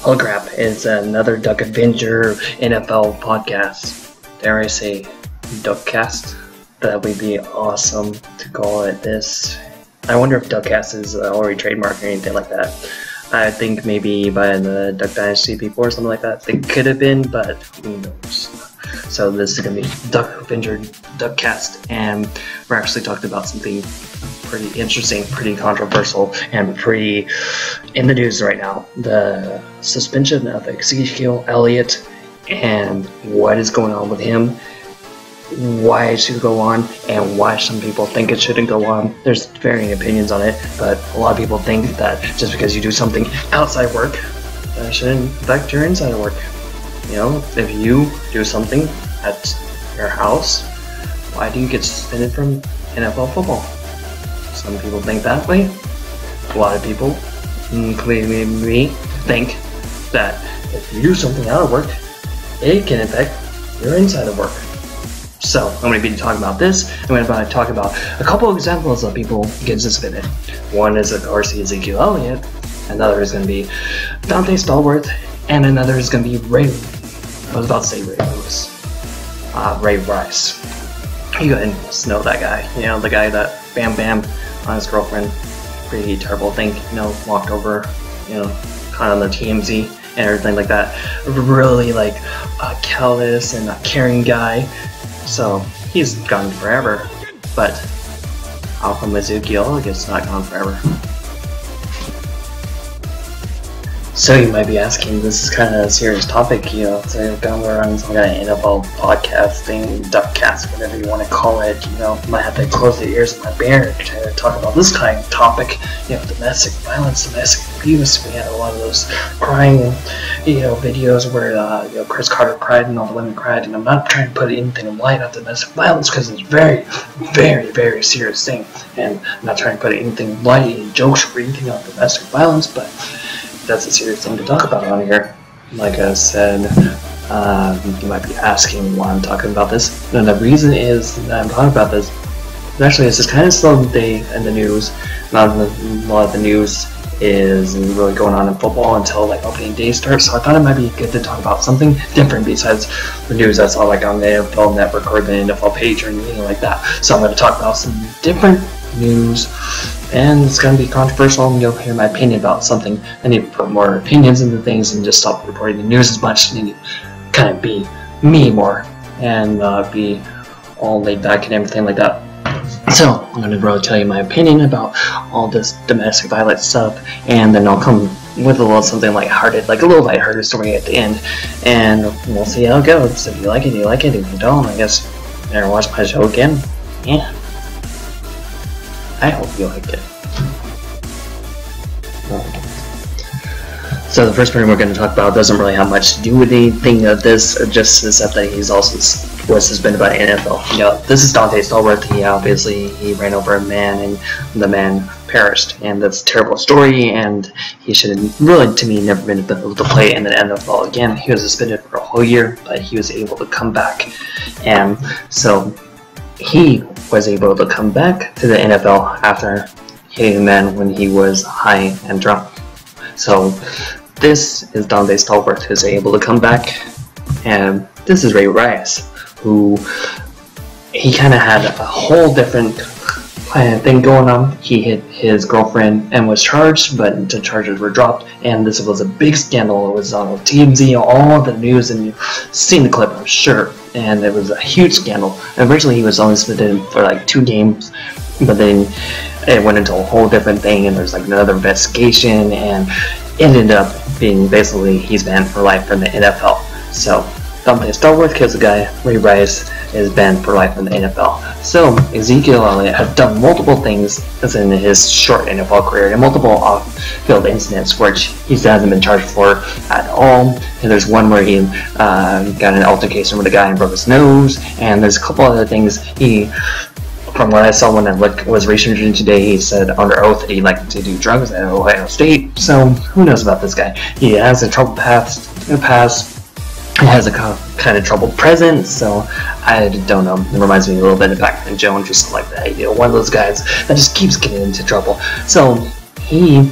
Oh crap, it's another Duck Avenger NFL podcast. Dare I say, Duckcast? That would be awesome to call it this. I wonder if Duckcast is already trademarked or anything like that. I think maybe by the Duck Dynasty people or something like that. They could have been, but who knows. So this is going to be Duck Avenger Duckcast, and we're actually talking about something pretty interesting, pretty controversial, and pretty in the news right now. The suspension of Ezekiel Elliott and what is going on with him, why it should go on, and why some people think it shouldn't go on. There's varying opinions on it, but a lot of people think that just because you do something outside work, that shouldn't affect your inside work. You know, if you do something at your house, why do you get suspended from NFL football? Some people think that way. A lot of people, including me, think that if you do something out of work, it can affect your inside of work. So I'm going to be talking about this. I'm going to talk about a couple of examples of people getting suspended. One is, of course, Ezekiel Elliott. Another is going to be Dante Stallworth, and another is going to be Ray. I was about to say Ray Lewis. Ray Rice. You guys know that guy. You know, the guy that bam bam on his girlfriend. Pretty terrible thing. You know, walked over. You know, kind of on the TMZ and everything like that. Really like a callous and a caring guy. So he's gone forever. But how come Ezekiel gets not gone forever? So you might be asking, this is kind of a serious topic, you know, to go around some kind of NFL podcast thing, Duckcast, whatever you want to call it, you know, might have to close the ears of my bear to talk about this kind of topic, you know, domestic violence, domestic abuse. We had a lot of those crying, you know, videos where, you know, Chris Carter cried and all the women cried, and I'm not trying to put anything light on domestic violence because it's very, very, very serious thing, and I'm not trying to put anything light, any jokes or anything on domestic violence, but that's a serious thing to talk about on here. Like I said, you might be asking why I'm talking about this. And the reason is that I'm talking about this, actually it's just kind of slow day in the news. Not a lot of the news is really going on in football until like opening day starts, so I thought it might be good to talk about something different besides the news that's all like on the NFL Network or the NFL page or anything like that. So I'm going to talk about some different news, and it's going to be controversial, and you'll hear my opinion about something. I need to put more opinions into things and just stop reporting the news as much. I need to kind of be me more and be all laid back and everything like that. So I'm going to really tell you my opinion about all this domestic violence stuff, and then I'll come with a little something lighthearted, like a little lighthearted story at the end, and we'll see how it goes. If you like it, you like it. If you don't, I guess you never watch my show again. Yeah. I hope you like it. So the first person we're going to talk about doesn't really have much to do with anything of this, just except that he's also was suspended by the NFL. You know, this is Dante Stallworth. He ran over a man and the man perished, and that's a terrible story, and he should have really, to me, never been able to play in the NFL again. He was suspended for a whole year, but he was able to come back, and so he was able to come back to the NFL after hitting a man when he was high and drunk. So this is Dante Stallworth, who's able to come back, and this is Ray Rice, who he kind of had a whole different kind of thing going on. He hit his girlfriend and was charged, but the charges were dropped, and this was a big scandal. It was on TMZ, all the news, and you've seen the clip, I'm sure, and it was a huge scandal. And originally he was only suspended for like 2 games, but then it went into a whole different thing, and there's like another investigation, and it ended up being basically he's banned for life from the NFL. So Dante Stallworth kills a guy, Ray Rice is banned for life in the NFL. So Ezekiel Elliott has done multiple things as in his short NFL career, and multiple off-field incidents which he hasn't been charged for at all. And there's one where he got an altercation with a guy and broke his nose, and there's a couple other things from what I saw when I was researching today, he said under oath that he liked to do drugs at Ohio State. So who knows about this guy? He has a troubled past. He has a kind of troubled present. So I don't know. It reminds me a little bit of Pac-Man Jones or something like that. You know, one of those guys that just keeps getting into trouble. So he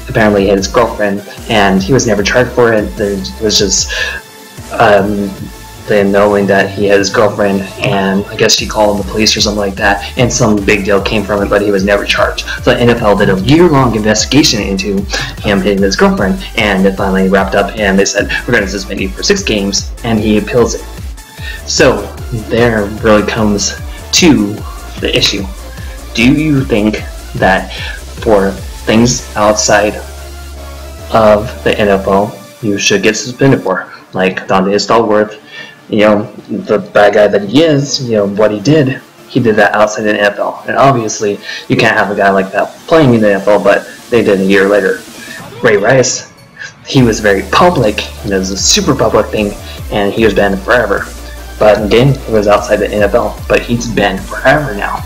apparently his girlfriend, and he was never charged for it. There was just the knowing that he had his girlfriend, and I guess she called the police or something like that, and some big deal came from it, but he was never charged. So the NFL did a year-long investigation into him hitting his girlfriend, and it finally wrapped up, and they said, we're going to suspend you for 6 games, and he appeals it. So there really comes to the issue. Do you think that for things outside of the NFL, you should get suspended for? Like Dante Stallworth, the bad guy that he is, what he did that outside the NFL. And obviously, you can't have a guy like that playing in the NFL, but they did a year later. Ray Rice, he was very public, it was a super public thing, and he was banned forever. But again, he was outside the NFL, but he's banned forever now.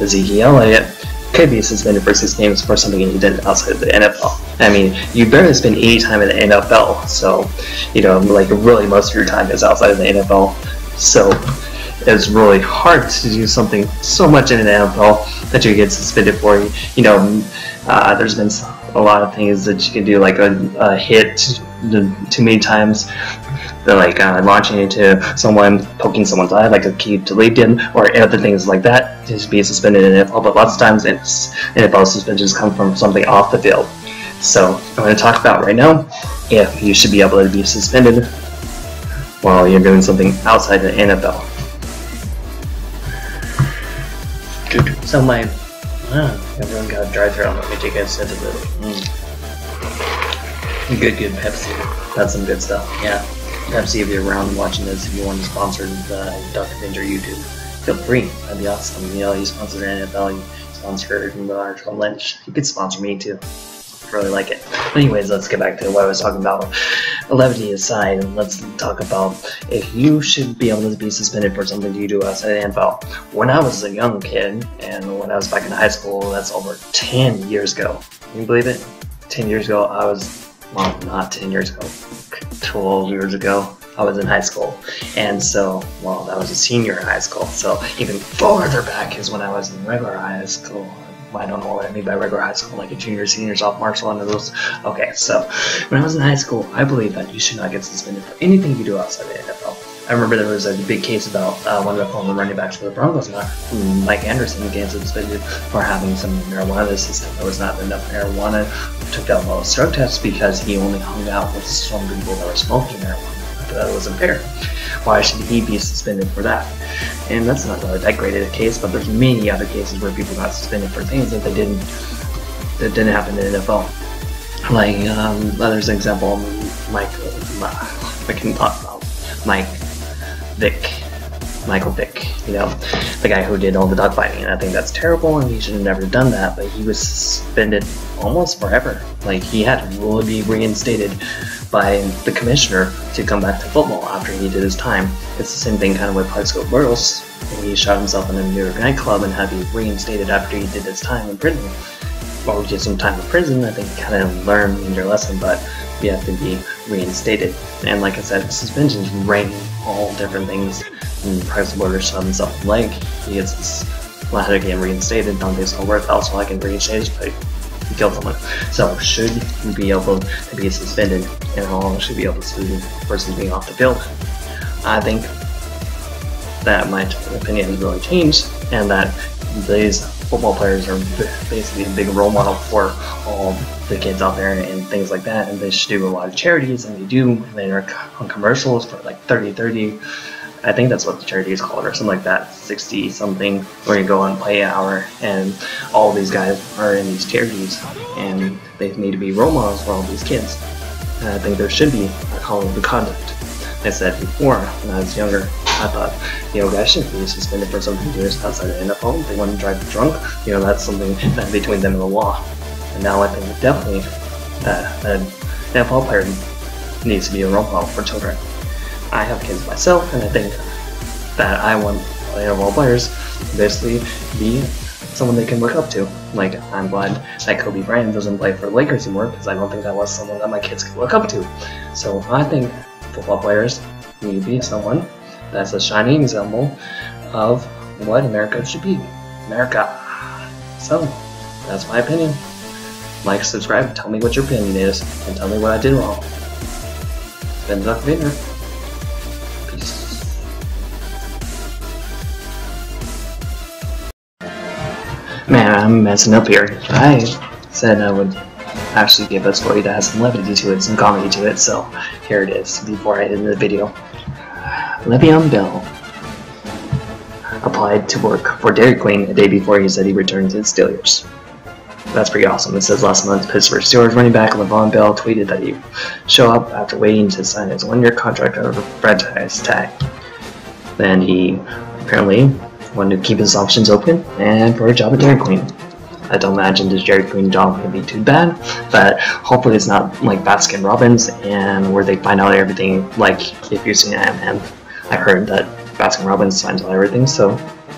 Ezekiel Elliott could be suspended for 6 games for something he did outside of the NFL. I mean, you barely spend any time in the NFL, so, really most of your time is outside of the NFL. So, it's really hard to do something so much in the NFL that you get suspended for. There's been a lot of things that you can do, like a hit too many times. Like launching into someone, poking someone's eye, like a Keith Talib did, or other things like that, to be suspended in NFL. But lots of times, NFL suspensions come from something off the field. So I'm going to talk about right now if you should be able to be suspended while you're doing something outside the NFL. Good. So everyone got a dry throat. Let me take a sip of it. Good Pepsi. That's some good stuff. Yeah. Pepsi, if you're around watching this, if you want to sponsor the Dr. Binger YouTube, feel free. That'd be awesome. You sponsor the NFL, you sponsor Marshall Lynch. You could sponsor me too. I really like it. Anyways, let's get back to what I was talking about. Levity aside, let's talk about if you should be able to be suspended for something you do outside the NFL. When I was a young kid, and when I was back in high school, that's over 10 years ago. Can you believe it? 10 years ago, well, not 10 years ago, 12 years ago, I was in high school. And so, I was a senior in high school. So even farther back is when I was in regular high school. I don't know what I mean by regular high school, like a junior, senior, sophomore, so one of those. Okay, so when I was in high school, I believe that you should not get suspended for anything you do outside the NFL. I remember there was a big case about one of the former running backs for the Broncos, Mike Anderson, getting suspended for having some marijuana in his system. There was not enough marijuana. Took out most drug tests because he only hung out with some people that were smoking marijuana. That wasn't fair. Why should he be suspended for that? And that's not really that great of a case, but there's many other cases where people got suspended for things that didn't happen in the NFL. Like there's an example, Michael Vick, the guy who did all the dogfighting, and I think that's terrible, and he should have never done that. But he was suspended almost forever. Like, he had to really be reinstated by the commissioner to come back to football after he did his time. It's the same thing kind of with Plaxico Burress, when he shot himself in a New York nightclub and had to be reinstated after he did his time in prison. Or did some time in prison. I think you kind of learned your lesson, but you have to be reinstated. And like I said, suspensions range all different things. And Plaxico Burress shot himself in the leg. He gets this ladder getting reinstated. Dante Stallworth also like getting reinstated, but he killed someone. So should you be able to be suspended, and how long should be able to sue the person being off the field? I think that my opinion has really changed, and that these football players are basically a big role model for all the kids out there and things like that, and they should do a lot of charities, and they do. They're on commercials for like 30, I think that's what the charity is called, or something like that, 60 something, where you go on play hour, and all these guys are in these charities, and they need to be role models for all these kids. And I think there should be a code of conduct. I said before, when I was younger, I thought, guys shouldn't be suspended for something to do outside the NFL. If they want to drive drunk, that's something that's between them and the law. And now I think definitely an NFL player needs to be a role model for children. I have kids myself, and I think that I want NFL players to basically be someone they can look up to. Like, I'm glad that Kobe Bryant doesn't play for the Lakers anymore, because I don't think that was someone that my kids could look up to. So I think football players need to be someone that's a shining example of what America should be. America. So, that's my opinion. like, subscribe, tell me what your opinion is, and tell me what I did wrong. It's been Duck Vinger. Peace. Man, I'm messing up here. I said I would actually give a story that has some levity to it, some comedy to it, so here it is, before I end the video. Le'Veon Bell applied to work for Dairy Queen a day before he said he returned to the Steelers. That's pretty awesome. It says last month, Pittsburgh Steelers running back Le'Veon Bell tweeted that he show up after waiting to sign his one-year contract under a franchise tag. Then he apparently wanted to keep his options open and for a job at Dairy Queen. I don't imagine this Dairy Queen job can be too bad, but hopefully it's not like Baskin Robbins and where they find out everything, like if you've seen Ant-Man. I heard that Baskin Robbins finds out everything, so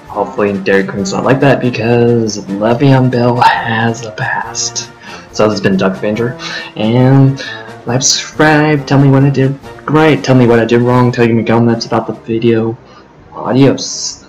hopefully Dairy Queen's not like that because Le'Veon Bell has a past. So this has been Duck Avenger, and like, subscribe, tell me what I did right, tell me what I did wrong, tell me in the comments about the video. Adios.